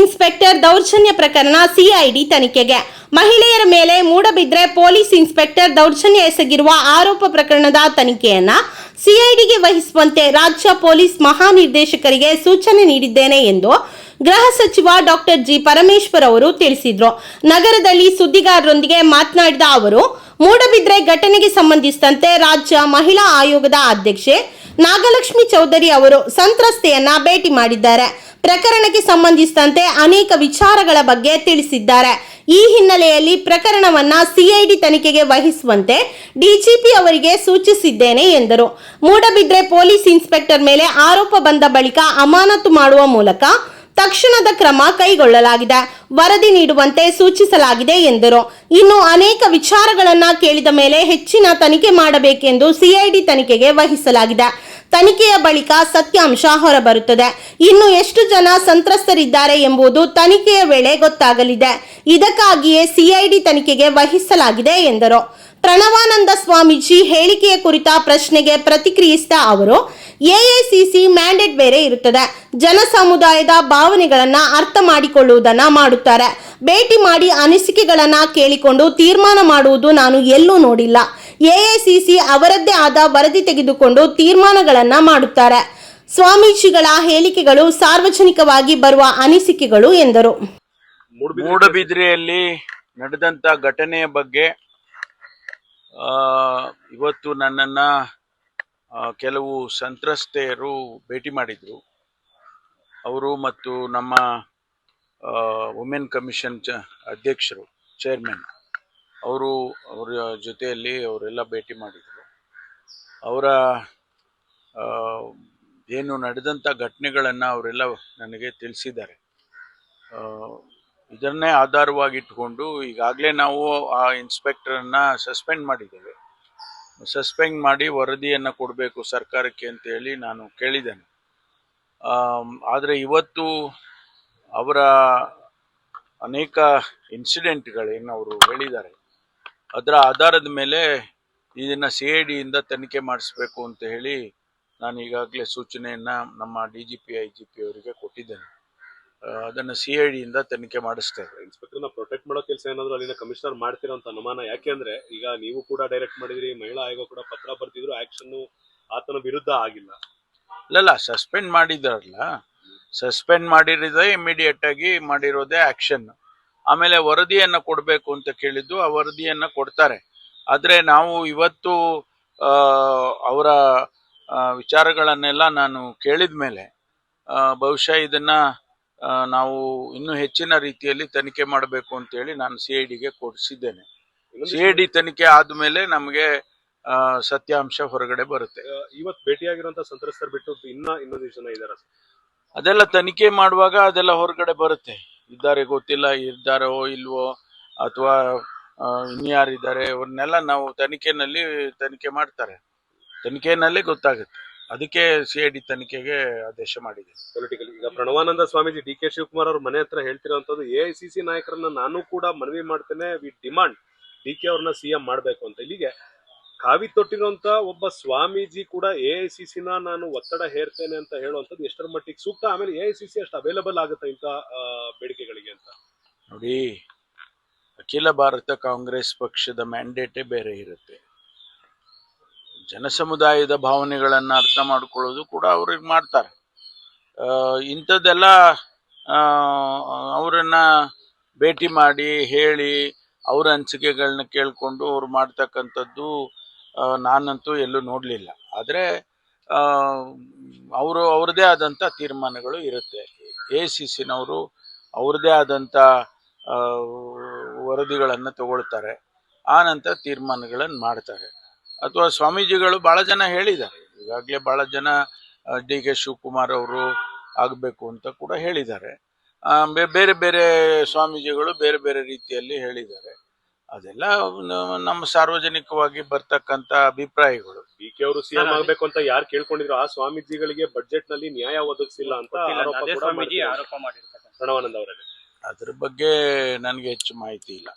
Inspector ದೌರ್ಜನ್ಯ ಪ್ರಕರಣ CID ತನಿಖೆಗೆ. ಮಹಿಳೆಯರ ಮೇಲೆ ಮೂಡಬಿದ್ರೆ ಪೊಲೀಸ್ ಇನ್ಸ್ಪೆಕ್ಟರ್ ದೌರ್ಜನ್ಯ ಎಸಗಿರುವ ಆರೋಪ ಪ್ರಕರಣದ ತನಿಖೆಯನ್ನ ಸಿಐಡಿಗೆ ವಹಿಸುವಂತೆ ರಾಜ್ಯ ಪೊಲೀಸ್ ಮಹಾನಿರ್ದೇಶಕರಿಗೆ ಸೂಚನೆ ನೀಡಿದ್ದೇನೆ ಎಂದು ಗೃಹ ಸಚಿವ ಡಾಕ್ಟರ್ ಜಿ ಪರಮೇಶ್ವರ್ ಅವರು ತಿಳಿಸಿದರು. ನಗರದಲ್ಲಿ ಸುದ್ದಿಗಾರರೊಂದಿಗೆ ಮಾತನಾಡಿದ ಅವರು, ಮೂಡಬಿದ್ರೆ ಘಟನೆಗೆ ಸಂಬಂಧಿಸಿದಂತೆ ರಾಜ್ಯ ಮಹಿಳಾ ಆಯೋಗದ ಅಧ್ಯಕ್ಷೆ ನಾಗಲಕ್ಷ್ಮಿ ಚೌಧರಿ ಅವರು ಸಂತ್ರಸ್ತೆಯನ್ನ ಭೇಟಿ ಮಾಡಿದ್ದಾರೆ. ಪ್ರಕರಣಕ್ಕೆ ಸಂಬಂಧಿಸಿದಂತೆ ಅನೇಕ ವಿಚಾರಗಳ ಬಗ್ಗೆ ತಿಳಿಸಿದ್ದಾರೆ. ಈ ಹಿನ್ನೆಲೆಯಲ್ಲಿ ಪ್ರಕರಣವನ್ನ ಸಿಐಡಿ ತನಿಖೆಗೆ ವಹಿಸುವಂತೆ ಡಿಜಿಪಿ ಅವರಿಗೆ ಸೂಚಿಸಿದ್ದೇನೆ ಎಂದರು. ಮೂಡಬಿದ್ರೆ ಪೊಲೀಸ್ ಇನ್ಸ್ಪೆಕ್ಟರ್ ಮೇಲೆ ಆರೋಪ ಬಂದ ಬಳಿಕ ಅಮಾನತು ಮಾಡುವ ಮೂಲಕ ತಕ್ಷಣದ ಕ್ರಮ ಕೈಗೊಳ್ಳಲಾಗಿದೆ, ವರದಿ ನೀಡುವಂತೆ ಸೂಚಿಸಲಾಗಿದೆ ಎಂದರು. ಇನ್ನು ಅನೇಕ ವಿಚಾರಗಳನ್ನ ಕೇಳಿದ ಮೇಲೆ ಹೆಚ್ಚಿನ ತನಿಖೆ ಮಾಡಬೇಕೆಂದು ಸಿಐಡಿ ತನಿಖೆಗೆ ವಹಿಸಲಾಗಿದೆ. ತನಿಖೆಯ ಬಳಿಕ ಸತ್ಯಾಂಶ ಹೊರಬರುತ್ತದೆ. ಇನ್ನು ಎಷ್ಟು ಜನ ಸಂತ್ರಸ್ತರಿದ್ದಾರೆ ಎಂಬುದು ತನಿಖೆಯ ವೇಳೆ ಗೊತ್ತಾಗಲಿದೆ. ಇದಕ್ಕಾಗಿಯೇ ಸಿಐಡಿ ತನಿಖೆಗೆ ವಹಿಸಲಾಗಿದೆ ಎಂದರು. ಪ್ರಣವಾನಂದ ಸ್ವಾಮೀಜಿ ಹೇಳಿಕೆಯ ಕುರಿತ ಪ್ರಶ್ನೆಗೆ ಪ್ರತಿಕ್ರಿಯಿಸಿದ ಅವರು, ಎಐಸಿಸಿ ಮ್ಯಾಂಡೇಟ್ ಬೇರೆ ಇರುತ್ತದೆ. ಜನ ಸಮುದಾಯದ ಭಾವನೆಗಳನ್ನ ಅರ್ಥ ಮಾಡಿಕೊಳ್ಳುವುದನ್ನ ಮಾಡುತ್ತಾರೆ. ಭೇಟಿ ಮಾಡಿ ಅನಿಸಿಕೆಗಳನ್ನ ಕೇಳಿಕೊಂಡು ತೀರ್ಮಾನ ಮಾಡುವುದು ನಾನು ಎಲ್ಲೂ ನೋಡಿಲ್ಲ. ಎಐಸಿಸಿ ಅವರದ್ದೇ ಆದ ವರದಿ ತೆಗೆದುಕೊಂಡು ತೀರ್ಮಾನಗಳನ್ನ ಮಾಡುತ್ತಾರೆ. ಸ್ವಾಮೀಜಿಗಳ ಹೇಳಿಕೆಗಳು ಸಾರ್ವಜನಿಕವಾಗಿ ಬರುವ ಅನಿಸಿಕೆಗಳು ಎಂದರು. ಮೂಡಬಿದ್ರೆಯಲ್ಲಿ ನಡೆದಂತ ಘಟನೆಯ ಬಗ್ಗೆ ಇವತ್ತು ನನ್ನನ್ನ ಕೆಲವು ಸಂತ್ರಸ್ತೆಯರು ಭೇಟಿ ಮಾಡಿದ್ರು. ಅವರು ಮತ್ತು ನಮ್ಮ ವುಮೆನ್ ಕಮಿಷನ್ ಅಧ್ಯಕ್ಷರು, ಚೇರ್ಮನ್, ಅವರ ಜೊತೆಯಲ್ಲಿ ಅವರೆಲ್ಲ ಭೇಟಿ ಮಾಡಿದರು. ಅವರ ಏನು ನಡೆದಂಥ ಘಟನೆಗಳನ್ನು ಅವರೆಲ್ಲ ನನಗೆ ತಿಳಿಸಿದ್ದಾರೆ. ಇದನ್ನೇ ಆಧಾರವಾಗಿಟ್ಟುಕೊಂಡು ಈಗಾಗಲೇ ನಾವು ಆ ಇನ್ಸ್ಪೆಕ್ಟರನ್ನು ಸಸ್ಪೆಂಡ್ ಮಾಡಿದ್ದೇವೆ. ಸಸ್ಪೆಂಡ್ ಮಾಡಿ ವರದಿಯನ್ನು ಕೊಡಬೇಕು ಸರ್ಕಾರಕ್ಕೆ ಅಂತೇಳಿ ನಾನು ಕೇಳಿದ್ದೇನೆ. ಆದರೆ ಇವತ್ತು ಅವರ ಅನೇಕ ಇನ್ಸಿಡೆಂಟ್ಗಳೇನು ಅವರು ಹೇಳಿದ್ದಾರೆ, ಅದರ ಆಧಾರದ ಮೇಲೆ ಇದನ್ನು ಸಿಐಡಿಯಿಂದ ತನಿಖೆ ಮಾಡಿಸ್ಬೇಕು ಅಂತ ಹೇಳಿ ನಾನು ಈಗಾಗಲೇ ಸೂಚನೆಯನ್ನು ನಮ್ಮ DGP IGP ಅವರಿಗೆ ಕೊಟ್ಟಿದ್ದೇನೆ. ಅದನ್ನು ಸಿಐಡಿಯಿಂದ ತನಿಖೆ ಮಾಡಿಸ್ತೇವೆ. ಇನ್ಸ್ಪೆಕ್ಟರ್ನ ಪ್ರೊಟೆಕ್ಟ್ ಮಾಡೋ ಕೆಲಸ ಏನಾದರೂ ಅಲ್ಲಿನ ಕಮಿಷನರ್ ಮಾಡ್ತಿರೋ ಅಂತ ಅನುಮಾನ. ಯಾಕೆಂದ್ರೆ ಈಗ ನೀವು ಕೂಡ ಡೈರೆಕ್ಟ್ ಮಾಡಿದ್ರಿ, ಮಹಿಳಾ ಆಯೋಗ ಕೂಡ ಪತ್ರ ಬರ್ತಿದ್ರು, ಆಕ್ಷನ್ ಆತನ ವಿರುದ್ಧ ಆಗಿಲ್ಲ. ಇಲ್ಲ, ಸಸ್ಪೆಂಡ್ ಮಾಡಿದಾರಲ್ಲ, ಸಸ್ಪೆಂಡ್ ಮಾಡಿರೋದೇ ಇಮಿಡಿಯೇಟ್ ಆಗಿ ಮಾಡಿರೋದೇ ಆಕ್ಷನ್. ಆಮೇಲೆ ವರದಿಯನ್ನು ಕೊಡಬೇಕು ಅಂತ ಕೇಳಿದ್ದು, ಆ ವರದಿಯನ್ನು ಕೊಡ್ತಾರೆ. ಆದರೆ ನಾವು ಇವತ್ತು ಅವರ ವಿಚಾರಗಳನ್ನೆಲ್ಲ ನಾನು ಕೇಳಿದ ಮೇಲೆ ಬಹುಶಃ ಇದನ್ನ ನಾವು ಇನ್ನೂ ಹೆಚ್ಚಿನ ರೀತಿಯಲ್ಲಿ ತನಿಖೆ ಮಾಡಬೇಕು ಅಂತೇಳಿ ನಾನು ಸಿಐಡಿಗೆ ಕೊಡಿಸಿದ್ದೇನೆ. ಸಿಐಡಿ ತನಿಖೆ ಆದ್ಮೇಲೆ ನಮಗೆ ಸತ್ಯಾಂಶ ಹೊರಗಡೆ ಬರುತ್ತೆ. ಇವತ್ತು ಭೇಟಿಯಾಗಿರುವಂತ ಸಂತ್ರಸ್ತರು ಬಿಟ್ಟು ಇನ್ನೊಂದು ಜನ ಇದ್ದಾರೆ, ಅದೆಲ್ಲ ತನಿಖೆ ಮಾಡುವಾಗ ಅದೆಲ್ಲ ಹೊರಗಡೆ ಬರುತ್ತೆ. ಇದ್ದಾರೆ ಗೊತ್ತಿಲ್ಲ, ಇದ್ದಾರೋ ಇಲ್ವೋ ಅಥವಾ ಇನ್ಯಾರಿದ್ದಾರೆ ಅವ್ರನ್ನೆಲ್ಲ ನಾವು ತನಿಖೆ ಮಾಡ್ತಾರೆ. ತನಿಖೆನಲ್ಲಿ ಗೊತ್ತಾಗುತ್ತೆ. ಅದಕ್ಕೆ ಸಿಐಡಿ ತನಿಖೆಗೆ ಆದೇಶ ಮಾಡಿದೆ. ಪೊಲಿಟಿಕಲ್ ಈಗ ಪ್ರಣವಾನಂದ ಸ್ವಾಮೀಜಿ DK ಶಿವಕುಮಾರ್ ಅವ್ರ ಮನೆ ಹತ್ರ ಹೇಳ್ತಿರೋಂಥದ್ದು, ಎಐಸಿಸಿ ನಾಯಕರನ್ನ ನಾನು ಕೂಡ ಮನವಿ ಮಾಡ್ತೇನೆ, ವಿ ಡಿಮಾಂಡ್ DK ಅವ್ರನ್ನ CM ಮಾಡ್ಬೇಕು ಅಂತ. ಇಲ್ಲಿಗೆ ಕಾವಿ ತೊಟ್ಟಿರುವಂತ ಒಬ್ಬ ಸ್ವಾಮೀಜಿ ಕೂಡ ಎಐಸಿಸಿನ ನಾನು ಒತ್ತಡ ಹೇರ್ತೇನೆ ಅಂತ ಹೇಳುವಂಥದ್ದು ಎಷ್ಟರ ಮಟ್ಟಿಗೆ ಸೂಕ್ತ? ಆಮೇಲೆ ಎಐಸಿಸಿ ಅಷ್ಟು ಅವೈಲಬಲ್ ಆಗುತ್ತೆ ಇಂಥ ಬೇಡಿಕೆಗಳಿಗೆ ಅಂತ? ನೋಡಿ, ಅಖಿಲ ಭಾರತ ಕಾಂಗ್ರೆಸ್ ಪಕ್ಷದ ಮ್ಯಾಂಡೇಟೇ ಬೇರೆ ಇರುತ್ತೆ. ಜನಸಮುದಾಯದ ಭಾವನೆಗಳನ್ನ ಅರ್ಥ ಮಾಡ್ಕೊಳ್ಳೋದು ಕೂಡ ಅವ್ರಿಗೆ ಮಾಡ್ತಾರೆ. ಇಂಥದ್ದೆಲ್ಲ ಅವರನ್ನ ಭೇಟಿ ಮಾಡಿ ಹೇಳಿ ಅವ್ರ ಅನಿಸಿಕೆಗಳನ್ನ ಕೇಳಿಕೊಂಡು ಅವ್ರು ಮಾಡ್ತಕ್ಕಂಥದ್ದು ನಾನಂತೂ ಎಲ್ಲೂ ನೋಡಲಿಲ್ಲ. ಆದರೆ ಅವ್ರದ್ದೇ ಆದಂಥ ತೀರ್ಮಾನಗಳು ಇರುತ್ತೆ. ಎಐಸಿಸಿನವರು ಅವ್ರದ್ದೇ ಆದಂಥ ವರದಿಗಳನ್ನು ತಗೊಳ್ತಾರೆ, ಆ ನಂತರ ತೀರ್ಮಾನಗಳನ್ನು ಮಾಡ್ತಾರೆ. ಅಥವಾ ಸ್ವಾಮೀಜಿಗಳು ಭಾಳ ಜನ ಹೇಳಿದ್ದಾರೆ, ಈಗಾಗಲೇ ಭಾಳ ಜನ DK ಶಿವಕುಮಾರ್ ಅವರು ಆಗಬೇಕು ಅಂತ ಕೂಡ ಹೇಳಿದ್ದಾರೆ. ಬೇರೆ ಬೇರೆ ಸ್ವಾಮೀಜಿಗಳು ಬೇರೆ ಬೇರೆ ರೀತಿಯಲ್ಲಿ ಹೇಳಿದ್ದಾರೆ. ಅದೆಲ್ಲ ನಮ್ಮ ಸಾರ್ವಜನಿಕವಾಗಿ ಬರ್ತಕ್ಕಂಥ ಅಭಿಪ್ರಾಯಗಳು. DK ಅವರು CM ಆಗಬೇಕು ಅಂತ ಯಾರು ಕೇಳ್ಕೊಂಡಿದ್ರು, ಆ ಸ್ವಾಮೀಜಿಗಳಿಗೆ ಬಜೆಟ್ ನಲ್ಲಿ ನ್ಯಾಯ ಒದಗಿಸಿಲ್ಲ ಅಂತ ಆರೋಪ ಮಾಡಿರ್ತಾರೆ ಪ್ರಣವಾನಂದ ಅವರಲ್ಲಿ. ಅದ್ರ ಬಗ್ಗೆ ನನಗೆ ಹೆಚ್ಚು ಮಾಹಿತಿ ಇಲ್ಲ.